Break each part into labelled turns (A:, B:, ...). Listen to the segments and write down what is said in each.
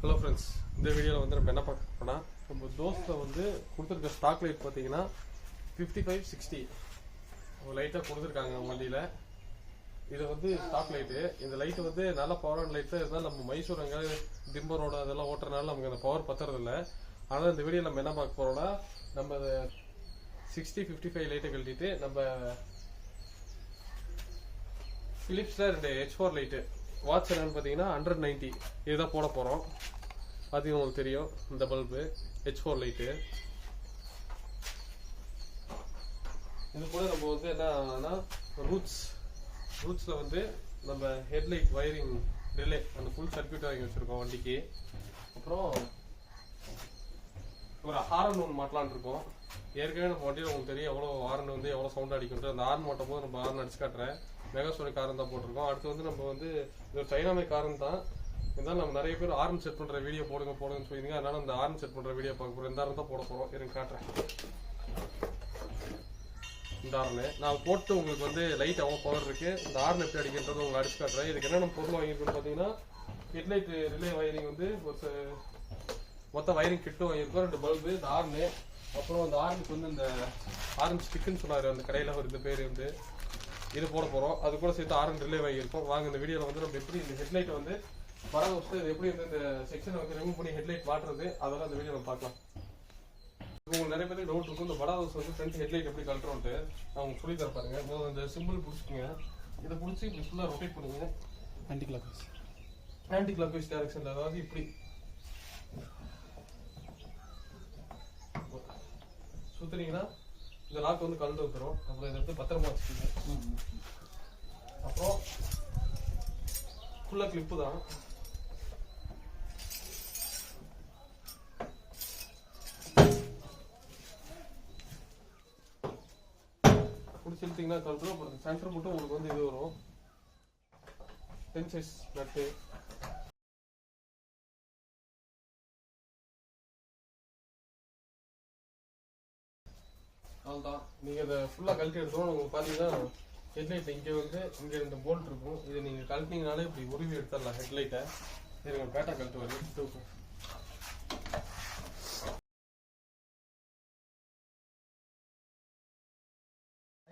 A: Hello friends, இந்த வீடியோவில் வந்து நம்ம என்ன பார்க்க போனால் நம்ம தோஸ்ட்டில் வந்து கொடுத்துருக்க ஸ்டாக் லைட் பார்த்தீங்கன்னா 5560 லைட்டாக கொடுத்துருக்காங்க வண்டியில். இது வந்து ஸ்டாக் லைட்டு. இந்த லைட்டு வந்து நல்ல பவரான லைட் தான் இருந்தாலும் நம்ம மைசூர் அங்கே திம்பம் ரோடு அதெல்லாம் ஓட்டுறதுனால நமக்கு அந்த பவர் பத்துறதில்ல. ஆனால் இந்த வீடியோவில் நம்ம என்ன பார்க்க போகிறோம்னா நம்ம 6055 லைட்டை கழட்டிட்டு நம்ம ஃபிலிப்ஸில் 2 H4 லைட்டு வாட்ச் என்னன்னு பார்த்தீங்கன்னா 190 இதுதான் போட போகிறோம். அது உங்களுக்கு தெரியும், இந்த பல்பு H4 லைட்டு. இது கூட நம்ம வந்து என்னன்னா ரூட்ஸில் வந்து நம்ம ஹெட்லைட் வயரிங் ரிலே அந்த ஃபுல் சர்க்யூட் வாங்கி வச்சுருக்கோம் வண்டிக்கு. அப்புறம் ஒரு ஹாரன் ஒன்று மாட்டலான் இருக்கோம். ஏற்கனவே நம்ம வண்டியில் உங்களுக்கு தெரியும் எவ்வளோ ஹாரன் வந்து எவ்வளோ சவுண்ட் அடிக்குன்ட்டு. அந்த ஹாரன் மாட்டும் போது நம்ம ஹாரன் அடிச்சு காட்டுறேன். மெகாசோனிக் காரன் தான் போட்டிருக்கோம். அடுத்து வந்து நம்ம வந்து இது ஒரு சைனாமே காரன் தான். இருந்தாலும் நம்ம நிறைய பேர் ஆரன் செட் பண்ணுற வீடியோ போடுங்கன்னு சொல்லியிருந்தீங்க. அதனால அந்த ஆரன் செட் பண்ணுற வீடியோ பார்க்க போகிறோம். இந்த ஆரன் தான் போட போகிறோம். எனக்கு காட்டுறேன். இந்த ஆரனு நான் போட்டு உங்களுக்கு வந்து லைட் எவ்வளோ பவர் இருக்குது, இந்த ஆரன் எப்படி அடிக்கின்றது உங்களுக்கு அடிச்சு காட்டுறேன். இதுக்கு என்னென்ன பொருள் வாங்கியிருக்குன்னு பார்த்தீங்கன்னா ஹெட்லைட் ரிலே வயரிங் வந்து ஒரு மொத்த வயரிங் கிட்டும் வாங்கியிருக்கோம். 2 பல்பு, இந்த ஆரனு, அப்புறம் அந்த ஆரனுக்கு வந்து இந்த ஆரஞ்சு ஸ்டிக்குன்னு சொன்னார் அந்த கடையில் ஒரு இந்த பேர் வந்து இது போட போகிறோம். அது கூட சேர்த்து ஆரன் ரிலே வாங்கியிருக்கோம். வாங்க இந்த வீடியோவில் வந்து நம்ம எப்படி இந்த ஹெட்லைட்டை வந்து படம் வச்சுட்டு இது எப்படி வந்து இந்த செக்ஷனை வந்து ரிமூவ் பண்ணி ஹெட்லைட் மாட்டுறது அதெல்லாம் இந்த வீடியோ நம்ம பார்க்கலாம். உங்களுக்கு நிறைய பேருக்கு டவுட் இருக்கும், இந்த படா ஹவுஸ் வந்து ஃப்ரண்ட் ஹெட்லைட் எப்படி கழட்டுறோன்ட்டு. நான் உங்களுக்கு சொல்லி தர பாருங்க. முதல்ல இந்த சிம்பிள் பிடிச்சிக்கோங்க. இதை பிடிச்சி இப்படி ஃபுல்லாக ரொட்டேட் பண்ணுங்க. ஆன்டி கிளாக் வைஸ் டைரக்ஷனில், அதாவது இப்படி சுற்றுனீங்கன்னா இந்த லாக் வந்து கலந்து வந்துடும். அப்புறம் இதை வந்து பத்திரமா வச்சுக்கோங்க. அப்புறம் ஃபுல்லாக கிளிப்பு தான். பிடிச்சி இழுத்தீங்கன்னா கலந்துடும். அப்புறம் சென்டர் மட்டும் உங்களுக்கு வந்து இது வரும் 10 சைஸ் நட்டு. அவ்வளோதான். நீங்கள் இதை ஃபுல்லாக கழட்டி எடுத்தோம். உங்களுக்கு பார்த்தீங்கன்னா ஹெட்லைட் இங்கே வந்து இங்கே 2 போல்ட் இருக்கும். இதை நீங்கள் கழட்டிங்கனாலே இப்படி உருவி எடுத்துடலாம் ஹெட்லைட்டை. இது பேட்டா கழட்டு வருது.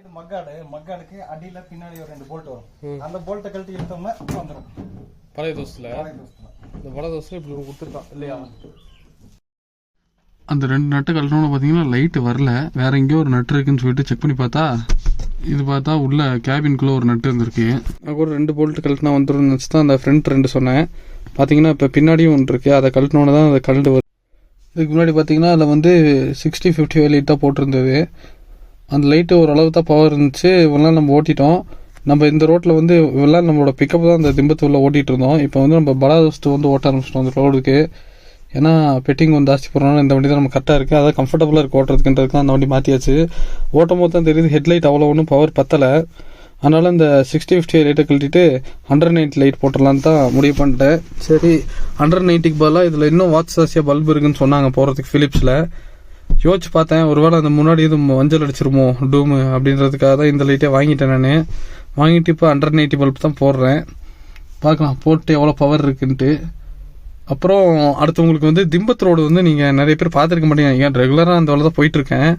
B: இது மக்காடுக்கு அடியில பின்னாடி ஒரு 2 போல்ட் வரும். அந்த போல்ட்டை கழட்டி எடுத்தோம்னா வந்துடும்.
A: பழைய தோஸ்தில் இந்த பழைய தோஸ்தில் இப்படி ஒன்று கொடுத்துருக்கான் இல்லையா? அந்த 2 நட்டு கழட்டணும்னு பார்த்தீங்கன்னா லைட்டு வரல. வேற எங்கேயோ ஒரு நட்டு இருக்குன்னு சொல்லிட்டு செக் பண்ணி பார்த்தா இது பார்த்தா உள்ள கேபின்குள்ளே ஒரு நட்டு இருந்திருக்கு. நான் கூட 2 போல்ட்டு கழட்டினா வந்துடும் வச்சு தான் அந்த ஃப்ரண்ட் 2 சொன்னேன். பார்த்தீங்கன்னா இப்போ பின்னாடியும் ஒன்று இருக்குது. அதை கழட்டினோன்னு தான் அதை கழட்டு வரும். இதுக்கு முன்னாடி பார்த்தீங்கன்னா அதில் வந்து 6055 லைட் தான் போட்டிருந்தது. அந்த லைட்டு ஓரளவு தான் பவர் இருந்துச்சு. இவெல்லாம் நம்ம ஓட்டிட்டோம். நம்ம இந்த ரோட்டில் வந்து இவெல்லாம் நம்மளோட பிக்கப் தான் அந்த திம்பத்தூரில் ஓட்டிகிட்டு இருந்தோம். இப்போ வந்து நம்ம படா தோஸ்ட்டு வந்து ஓட்ட ஆரம்பிச்சிட்டோம் அந்த ரோடுக்கு. ஏன்னா பெட்டிங் வந்து ஜாஸ்தி போடுறோம்னா இந்த வண்டி தான் நம்ம கரெக்டாக இருக்குது. அதாவது கம்ஃபர்டபுளாக இருக்குது ஓட்டுறதுக்குன்றதுக்கு தான் அந்த வண்டி மாற்றியாச்சு. ஓட்டும் போது தான் தெரியுது ஹெட்லைட் அவ்வளோ ஒன்றும் பவர் பத்தலை. அதனால் இந்த 6050 லைட்டை கழட்டிட்டு 190 லைட் போட்டுடலான்னு தான் முடிவு பண்ணிட்டேன். சரி, 190க்கு பதிலாக இதில் இன்னும் வாட்ச் ஜாஸ்தியாக பல்பு இருக்குன்னு சொன்னாங்க போகிறதுக்கு ஃபிலிப்ஸில். யோசிச்சு பார்த்தேன், ஒருவேளை அந்த முன்னாடி இது மஞ்சள் அடிச்சிருமோ டூமு அப்படின்றதுக்காக தான் இந்த லைட்டே வாங்கிட்டேன். நான் வாங்கிட்டு இப்போ 190 பல்ப் தான் போடுறேன். பார்க்கலாம் போட்டு எவ்வளோ பவர் இருக்குன்ட்டு. அப்புறம் அடுத்து உங்களுக்கு வந்து திம்பத் ரோடு வந்து நீங்கள் நிறைய பேர் பார்த்துருக்க மாட்டீங்க. ஏன் ரெகுலராக அந்த வேலை தான் போயிட்டுருக்கேன்.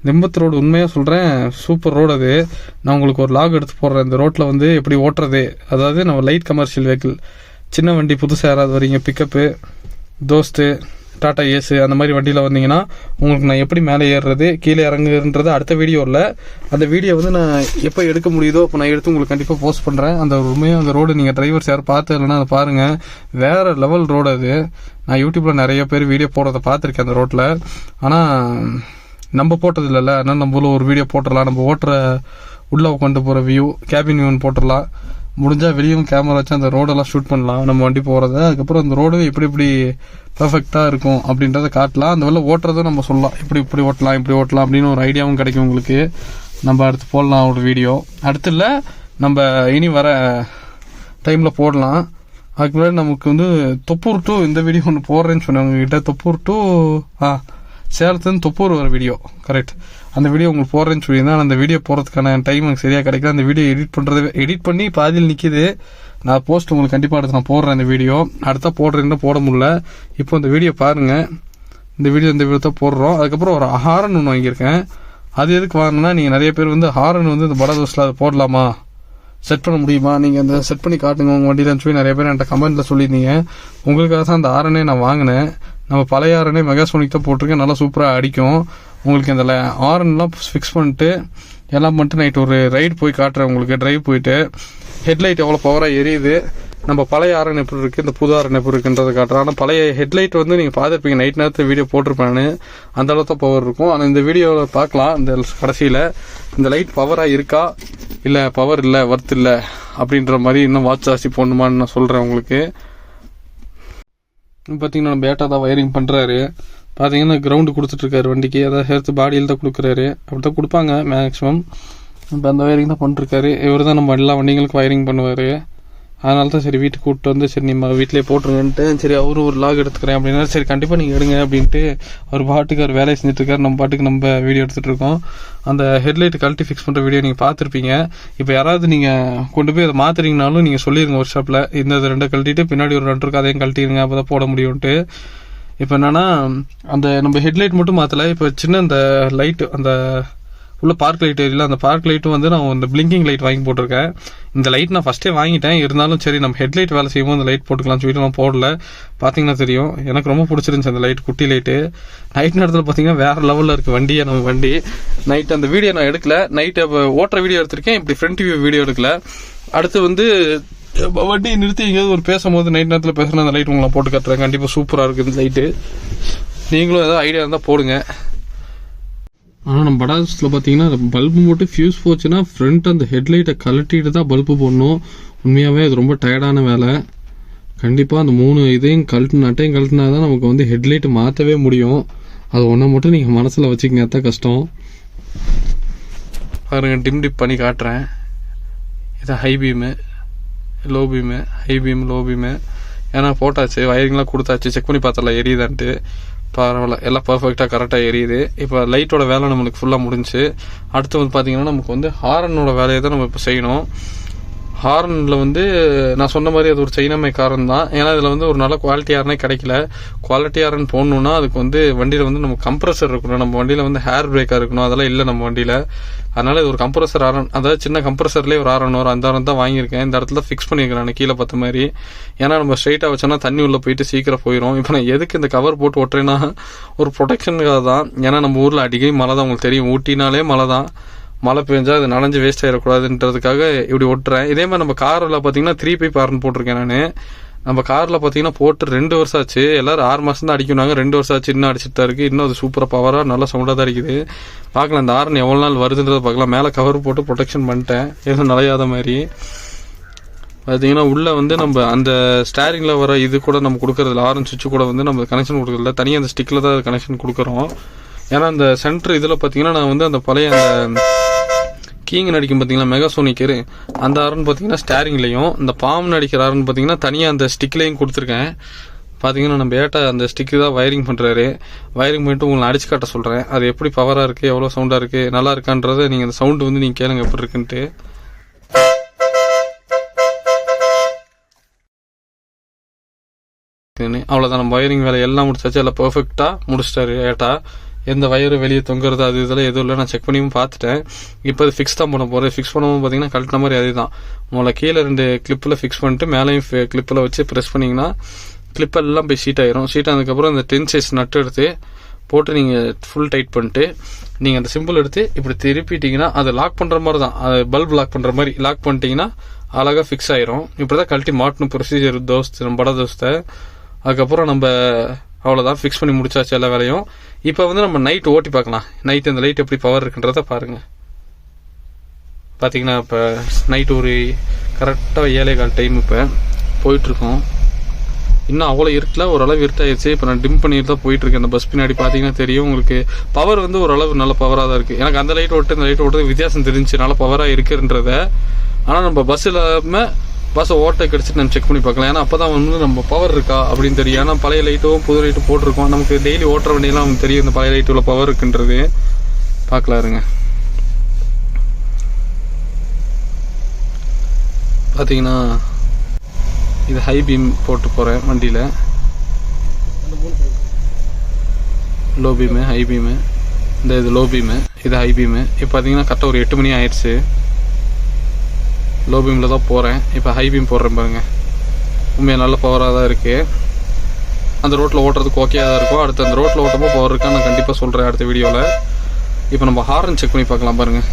A: திம்பத் ரோடு உண்மையாக சொல்கிறேன், சூப்பர் ரோடு அது. நான் உங்களுக்கு ஒரு லாக் எடுத்து போடுறேன். இந்த ரோட்டில் வந்து எப்படி ஓட்டுறது, அதாவது நம்ம லைட் கமர்ஷியல் வெஹிக்கிள், சின்ன வண்டி புதுசாக யாராவது வரீங்க, பிக்கப்பு, தோஸ்ட்டு, டாடா ஏஸு அந்த மாதிரி வண்டியில் வந்தீங்கன்னா உங்களுக்கு நான் எப்படி மேலே ஏறுறது கீழே இறங்குறது அடுத்த வீடியோவில். அந்த வீடியோ வந்து நான் எப்போ எடுக்க முடியுதோ அப்போ நான் எடுத்து உங்களுக்கு கண்டிப்பாக போஸ்ட் பண்ணுறேன். அந்த உண்மையாக அந்த ரோடு நீங்கள் டிரைவர்ஸ் யாரும் பார்த்து இல்லைன்னா அதை பாருங்கள். வேறு லெவல் ரோடு அது. நான் யூடியூப்பில் நிறைய பேர் வீடியோ போடுறத பார்த்துருக்கேன் அந்த ரோட்டில். ஆனால் நம்ம போட்டது இல்லைல்ல, அதனால் நம்மளும் ஒரு வீடியோ போட்டுடலாம். நம்ம ஓட்டுற உள்ளே உட்காந்து போகிற வியூ, கேபின் வியூன்னு போட்டுடலாம். முடிஞ்சால் வெளியும் கேமரா வச்சு அந்த ரோடெல்லாம் ஷூட் பண்ணலாம் நம்ம வண்டி போகிறத. அதுக்கப்புறம் அந்த ரோடு எப்படி எப்படி பர்ஃபெக்டாக இருக்கும் அப்படின்றத காட்டலாம். அந்த வேலை ஓட்டுறதும் நம்ம சொல்லலாம், இப்படி ஓட்டலாம் இப்படி ஓட்டலாம் அப்படின்னு ஒரு ஐடியாவும் கிடைக்கும் உங்களுக்கு. நம்ம அடுத்து போடலாம் ஒரு வீடியோ. அடுத்து இல்லை, நம்ம இனி வர டைமில் போடலாம். அதுக்கு முன்னாடி நமக்கு வந்து தொப்பூர் டு இந்த வீடியோ ஒன்று போடுறேன்னு சொன்னேன் உங்ககிட்ட. தொப்பூர் டு சேலத்துலேருந்து தொப்பூர் வர வீடியோ கரெக்ட். அந்த வீடியோ உங்களுக்கு போடுறேன்னு சொல்லியிருந்தேன். அந்த வீடியோ போகிறதுக்கான டைம் எனக்கு சரியாக கிடைக்கல. அந்த வீடியோ எடிட் பண்ணி பாதியில் நிற்கிது. நான் போஸ்ட் உங்களுக்கு கண்டிப்பாக அடுத்து நான் போடுறேன். இந்த வீடியோ அடுத்தா போடுறேன்னு போட முடியல. இப்போ இந்த வீடியோ பாருங்கள். இந்த வீடியோ தான் போடுறோம். அதுக்கப்புறம் ஒரு ஹாரன் ஒன்று வாங்கியிருக்கேன். அது எதுக்கு வாங்கினா, நீங்கள் நிறைய பேர் வந்து ஹாரன் வந்து இந்த படா தோஸ்டில் அதை போடலாமா, செட் பண்ண முடியுமா, நீங்கள் அந்த செட் பண்ணி காட்டுங்க உங்கள் வண்டியிலன்னு சொல்லி நிறைய பேர் என்கிட்ட கமெண்ட்டில் சொல்லியிருந்தீங்க. உங்களுக்காக தான் அந்த ஹாரனே நான் வாங்கினேன். நம்ம பழைய ஹாரனே மெகாசோனிக் தான் போட்டிருக்கேன். நல்லா சூப்பராக அடிக்கும். உங்களுக்கு இந்த ஹாரன்லாம் ஃபிக்ஸ் பண்ணிட்டு எல்லாம் பண்ணிட்டு நைட் ஒரு ரைடு போய் காட்டுறேன் உங்களுக்கு. டிரைவ் போயிட்டு ஹெட்லைட் எவ்வளோ பவராக எரியுது, நம்ம பழைய ஹாரன் எப்படி இருக்குது, இந்த புது ஹாரன் எப்படி இருக்குன்றதை காட்டுறேன். ஆனால் பழைய ஹெட்லைட் வந்து நீங்கள் பார்த்துருப்பீங்க, நைட் நேரத்தில் வீடியோ போட்டிருப்பேன்னு, அந்த அளவுக்கு தான் பவர் இருக்கும். ஆனால் இந்த வீடியோவில் பார்க்கலாம், இந்த கடைசியில் இந்த லைட் பவராக இருக்கா இல்லை பவர் இல்லை ஒர்த் இல்லை அப்படின்ற மாதிரி இன்னும் வாட்ச் ஜாஸ்தி போடணுமான்னு நான் சொல்கிறேன் உங்களுக்கு. பார்த்தீங்கன்னா நம்ம பேட்டா தான் வயரிங் பண்ணுறாரு. பார்த்தீங்கன்னா கிரவுண்டு கொடுத்துட்ருக்காரு வண்டிக்கு, அதாவது ஹெர்த் பாடியில் தான் கொடுக்குறாரு. அப்படி தான் கொடுப்பாங்க மேக்ஸிமம். இப்போ அந்த வயரிங் தான் பண்ணிருக்காரு. இவர் தான் நம்ம எல்லா வண்டிகளுக்கும் வயரிங் பண்ணுவார். அதனால தான் சரி வீட்டுக்கு கூப்பிட்டு வந்து சரி நம்ம வீட்டிலே போட்டுருங்கன்ட்டு, சரி அவரு ஒரு லாக் எடுத்துக்கிறேன் அப்படின்னா, சரி கண்டிப்பாக நீங்கள் எடுங்க அப்படின்ட்டு அவர் பாட்டுக்கு அவர் வேலையை செஞ்சுட்ருக்காரு. நம்ம பாட்டுக்கு நம்ம வீடியோ எடுத்துகிட்டு இருக்கோம். அந்த ஹெட்லைட் கழட்டி ஃபிக்ஸ் பண்ணுற வீடியோ நீங்கள் பார்த்துருப்பீங்க. இப்போ யாராவது நீங்கள் கொண்டு போய் அதை மாற்றுறீங்கனாலும் நீங்கள் சொல்லிடுங்க ஒர்க் ஷாப்பில், இந்த ரெண்டை கழட்டிட்டு பின்னாடி ஒரு 2 இருக்குது அதையும் கழட்டிடுங்க, அப்போ தான் போட முடியும்ட்டு. இப்போ என்னென்னா அந்த நம்ம ஹெட்லைட் மட்டும் மாற்றலை. இப்போ சின்ன அந்த லைட்டு, அந்த உள்ள பார்க் லைட் ஏரியில் அந்த பார்க் லைட்டும் வந்து நான் இந்த பிளிங்கிங் லைட் வாங்கி போட்டிருக்கேன். இந்த லைட் நான் ஃபஸ்ட்டே வாங்கிட்டேன். இருந்தாலும் சரி நம்ம ஹெட்லைட் வேலை செய்யும்போது அந்த லைட் போட்டுக்கலாம்னு சொல்லிட்டு நான் போடல. பார்த்தீங்கன்னா தெரியும், எனக்கு ரொம்ப பிடிச்சிருந்துச்சு அந்த லைட், குட்டி லைட்டு. நைட் நேரத்தில் பார்த்தீங்கன்னா வேறு லெவலில் இருக்குது வண்டியை. நம்ம வண்டி நைட் அந்த வீடியோ நான் எடுக்கல. நைட்டு ஓட்டுற வீடியோ எடுத்திருக்கேன், இப்படி ஃப்ரண்ட் வியூ வீடியோ எடுக்கல. அடுத்து வந்து வண்டி நிறுத்தி எங்கேயாவது ஒரு பேசும்போது நைட் நேரத்தில் பேசுகிறேன், அந்த லைட் உங்களை போட்டு கட்டுறேன். கண்டிப்பாக சூப்பராக இருக்குது இந்த லைட்டு. நீங்களும் ஏதாவது ஐடியா இருந்தால் போடுங்க. ஆனால் நம்ம படா தோஸ்டில் பார்த்தீங்கன்னா பல்பு மட்டும் ஃபியூஸ் போச்சுன்னா ஃப்ரண்ட் அந்த ஹெட்லைட்டை கழட்டிட்டு தான் பல்பு போடணும். உண்மையாகவே அது ரொம்ப டயர்டான வேலை. கண்டிப்பாக அந்த 3 இதையும் நட்டையும் கழட்டினா தான் நமக்கு வந்து ஹெட்லைட்டு மாற்றவே முடியும். அது ஒன்றை மட்டும் நீங்கள் மனசில் வச்சுக்கங்க, தான் கஷ்டம். பாருங்கள், டிப் பண்ணி காட்டுறேன். இதான் high beam, low beam, high beam, low beam. ஏன்னா போட்டாச்சு, வயரிங்லாம் கொடுத்தாச்சு, செக் பண்ணி பார்த்தல எரியுதான்ட்டு. பரவாயில்ல, எல்லாம் பர்ஃபெக்டாக கரெக்டாக எரியுது. இப்போ லைட்டோட வேலை நம்மளுக்கு ஃபுல்லாக முடிஞ்சு. அடுத்து வந்து பார்த்திங்கன்னா நமக்கு வந்து ஹாரனோட வேலையை தான் நம்ம இப்போ செய்யணும். ஹாரனில் வந்து நான் சொன்ன மாதிரி அது ஒரு சைனாமை காரன் தான். ஏன்னா இதில் வந்து ஒரு நல்ல குவாலிட்டி ஹாரனே கிடைக்கல. குவாலிட்டி ஹாரன் போடணுன்னா அதுக்கு வந்து வண்டியில் வந்து நம்ம கம்ப்ரஸர் இருக்கணும். நம்ம வண்டியில் வந்து ஹேர் பிரேக்காக இருக்கணும், அதெல்லாம் இல்லை நம்ம வண்டியில். அதனால் இது ஒரு கம்ப்ரஸர் ஹாரன், அதாவது சின்ன கம்ப்ரஸர்லேயே ஒரு ஹாரன் வரும். அந்த ஹாரன் தான் வாங்கியிருக்கேன். இந்த இடத்துல ஃபிக்ஸ் பண்ணியிருக்கேன் நான் கீழே பார்த்த மாதிரி. ஏன்னா நம்ம ஸ்ட்ரைட்டாக வச்சோன்னா தண்ணி உள்ளே போயிட்டு சீக்கிரம் போயிடும். இப்போ நான் எதுக்கு இந்த கவர் போட்டு ஒட்டுறேன்னா ஒரு ப்ரொடெக்ஷனுக்காக தான். ஏன்னா நம்ம ஊரில் அடிக்கடி மழை தான், உங்களுக்கு தெரியும், ஊட்டினாலே மழை தான். மழை பெஞ்சால் அது நனைஞ்சு வேஸ்ட் ஆகிடக்கூடாதுன்றதுக்காக இப்படி ஒட்டுறேன். இதே மாதிரி நம்ம காரில் பார்த்தீங்கன்னா 3 பைப் ஹாரன் போட்டிருக்கேன் நான். நம்ம காரில் பார்த்தீங்கன்னா போட்டு 2 வருஷம் ஆச்சு. எல்லோரும் 6 மாதம் தான் அடிக்கணுங்க, 2 வருஷம் ஆச்சு, இன்னும் அடிச்சுட்டு தான் இருக்குது. இன்னும் அது சூப்பராக பவராக நல்லா சவுண்டாக தான் அடிக்குது. பார்க்கலாம் இந்த ஹாரன் எவ்வளோ நாள் வருதுன்றதை பார்க்கலாம். மேலே கவர் போட்டு ப்ரொடெக்ஷன் பண்ணிட்டேன், எதுவும் நலையாத மாதிரி. பார்த்தீங்கன்னா உள்ளே வந்து நம்ம அந்த ஸ்டேரிங்கில் வர இது கூட நம்ம கொடுக்குறதில்ல, ஹாரன் சுவிட்சு கூட வந்து நம்ம கனெக்ஷன் கொடுக்குறதில்ல, தனியாக அந்த ஸ்டிக்கில் தான் கனெக்ஷன் கொடுக்குறோம். ஏன்னா அந்த சென்டர் இதில் பார்த்தீங்கன்னா நான் வந்து அந்த பழைய அந்த கீங் அடிக்கும் பார்த்தீங்கன்னா மெகாசோனிக்கரு, அந்த ஹாரன் பார்த்தீங்கன்னா ஸ்டேரிங்லையும், இந்த பாம்னு அடிக்கிற ஹாரன் பார்த்தீங்கன்னா தனியாக அந்த ஸ்டிக்லையும் கொடுத்துருக்கேன். பார்த்தீங்கன்னா நம்ம ஏட்டா அந்த ஸ்டிக்கு தான் வயரிங் பண்ணுறாரு. வயரிங் பண்ணிட்டு உங்களை அடிச்சு காட்ட சொல்கிறேன், அது எப்படி பவராக இருக்குது, எவ்வளோ சவுண்டாக இருக்குது, நல்லா இருக்கான்றதை நீங்கள் அந்த சவுண்டு வந்து நீங்கள் கேளுங்க எப்படி இருக்குன்ட்டு. அவ்வளோதான், நம்ம வயரிங் வேலை எல்லாம் முடிச்சாச்சு. எல்லாம் பர்ஃபெக்டாக முடிச்சிட்டாரு ஏட்டா. எந்த வயரு வெளியே தொங்குறது அது இதெல்லாம் எதுவும் இல்லை, நான் செக் பண்ணியும் பார்த்துட்டேன். இப்போ அது ஃபிக்ஸ் தான் பண்ண போகிறேன். ஃபிக்ஸ் பண்ணும்போது பார்த்தீங்கன்னா கழட்டின மாதிரி அதே தான். உங்களை கீழே 2 கிளிப்பில் ஃபிக்ஸ் பண்ணிட்டு மேலேயும் கிளிப்பில் வச்சு ப்ரெஸ் பண்ணிங்கன்னா கிளிப்பெல்லாம் போய் ஷீட் ஆயிரும். ஷீட் ஆனதுக்கப்புறம் அந்த 10 சைஸ் நட்டு எடுத்து போட்டு நீங்கள் ஃபுல் டைட் பண்ணிட்டு நீங்கள் அந்த சிம்பிள் எடுத்து இப்படி திருப்பிட்டிங்கன்னா அதை லாக் பண்ணுற மாதிரி தான், அது பல்ப் லாக் பண்ணுற மாதிரி லாக் பண்ணிட்டீங்கன்னா அழகாக ஃபிக்ஸ் ஆயிரும். இப்படி தான் கழட்டி மாட்டணும் ப்ரொசீஜர் தோஸ்த், நம்ம படா தோஸ்தை. அதுக்கப்புறம் நம்ம அவ்வளோதான், ஃபிக்ஸ் பண்ணி முடிச்சாச்சு எல்லா வேலையும். இப்போ வந்து நம்ம நைட் ஓட்டி பார்க்கலாம், நைட் அந்த லைட் எப்படி பவர் இருக்குன்றத பாருங்கள். பார்த்தீங்கன்னா இப்போ நைட் ஒரு கரெக்டாக 7:15 டைம் இப்போ போயிட்டுருக்கோம். இன்னும் அவ்வளோ இருட்டில் ஓரளவு இருட்டாயிருச்சு. இப்போ நான் டிம் பண்ணிட்டு தான் போயிட்டுருக்கேன். அந்த பஸ் பின்னாடி பார்த்தீங்கன்னா தெரியும் உங்களுக்கு, பவர் வந்து ஓரளவு நல்ல பவராக தான் இருக்குது. எனக்கு அந்த லைட் ஓட்டு இந்த லைட் ஓட்டுறது வித்தியாசம் தெரிஞ்சு நல்ல பவராக இருக்குன்றத. ஆனால் நம்ம பஸ் இல்லாமல் பஸ்ஸை ஓட்டை கிடச்சிட்டு நம்ம செக் பண்ணி பார்க்கலாம். ஏன்னா அப்போ தான் வந்து நம்ம பவர் இருக்கா அப்படின்னு தெரியும். ஏன்னா பழைய லைட்டும் புது லைட்டும் போட்டிருக்கோம், நமக்கு டெய்லி ஓட்டுற வண்டியெல்லாம் நமக்கு தெரியும் இந்த பழைய லைட்டு உள்ள பவர் இருக்குன்றது. பார்க்கலாம் இருங்க. பார்த்தீங்கன்னா இது ஹை பீம் போட்டு போகிறேன் வண்டியில். லோ பீமு, ஹை பீமு, இது லோ பீமு, இது ஹை பீமு. இப்போ பார்த்தீங்கன்னா கரெக்டாக ஒரு 8 மணி ஆயிடுச்சு. லோ பீமில் தான் போகிறேன். இப்போ ஹை பீம் போடுறேன் பாருங்க. உண்மையாக நல்ல பவராக தான் இருக்குது. அந்த ரோட்டில் ஓட்டுறதுக்கு ஓகேயாக தான் இருக்கும். அடுத்து அந்த ரோட்டில் ஓட்டப்போ பவர் இருக்கான்னு நான் கண்டிப்பாக சொல்கிறேன் அடுத்த வீடியோவில். இப்போ நம்ம ஹார்ன் செக் பண்ணி பார்க்கலாம் பாருங்கள்.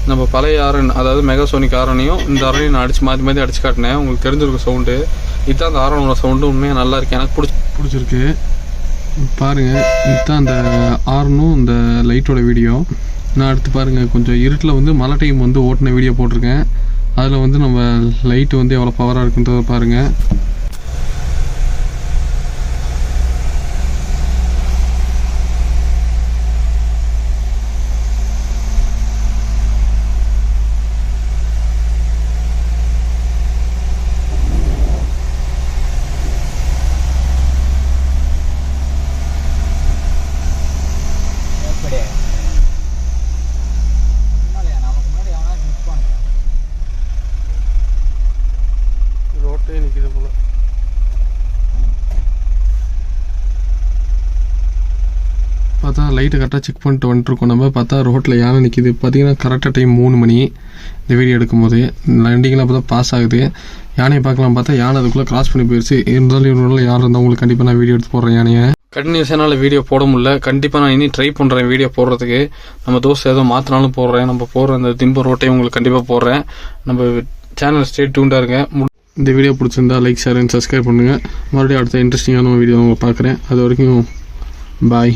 A: நம்ம பழைய ஆரன், அதாவது மெகாசோனிக் ஆரனையும் இந்த ஆரனையும் நான் மாற்றி மாற்றி அடிச்சு காட்டினேன். உங்களுக்கு தெரிஞ்சிருக்கும் சவுண்டு. இதுதான் அந்த ஆரனோட சவுண்டு. உண்மையாக நல்லா இருக்கு, எனக்கு பிடிச்சிருக்கு பாருங்கள். இதுதான் அந்த ஆரனும் இந்த லைட்டோட வீடியோ. நான் அடுத்து பாருங்கள், கொஞ்சம் இருட்டில் வந்து மழை டைம் வந்து ஓட்டின வீடியோ போட்டிருக்கேன். அதில் வந்து நம்ம லைட்டு வந்து எவ்வளோ பவராக இருக்குன்றத பாருங்கள். ரோட்டே நிற்கிது போல. பார்த்தா லைட்டை கரெக்டாக செக் பண்ணிட்டு வந்துட்டுருக்கோம். நம்ம பார்த்தா ரோட்டில் யானை நிற்கிது. பார்த்தீங்கன்னா கரெக்டாக டைம் 3 மணி இந்த வீடியோ எடுக்கும்போது. வண்டிங்கெலாம் அப்போ தான் பாஸ் ஆகுது. யானையை பார்க்கலாம் பார்த்தா யானை அதுக்குள்ளே கிராஸ் பண்ணி போயிடுச்சு. இருந்தாலும் இவங்க யார் இருந்தால் உங்களுக்கு கண்டிப்பாக நான் வீடியோ எடுத்து போடுறேன். யானையை கண்டினியூஸாக வீடியோ போட முடியல. கண்டிப்பாக நான் இனி ட்ரை பண்ணுறேன் வீடியோ போடுறதுக்கு. நம்ம தோஸ்ட் ஏதோ மாற்றினாலும் போடுறேன். நம்ம போடுற அந்த திம்ப ரோட்டையும் உங்களுக்கு கண்டிப்பாக போடுறேன். நம்ம சேனல் ஸ்டே டியூன்டாக இருங்க. இந்த வீடியோ பிடிச்சிருந்தா லைக், ஷேர் அண்ட் சப்ஸ்கிரைப் பண்ணுங்கள். மறுபடியும் அடுத்த இன்ட்ரெஸ்டிங்கான வீடியோ உங்களை பார்க்குறேன். அது வரைக்கும் பாய்.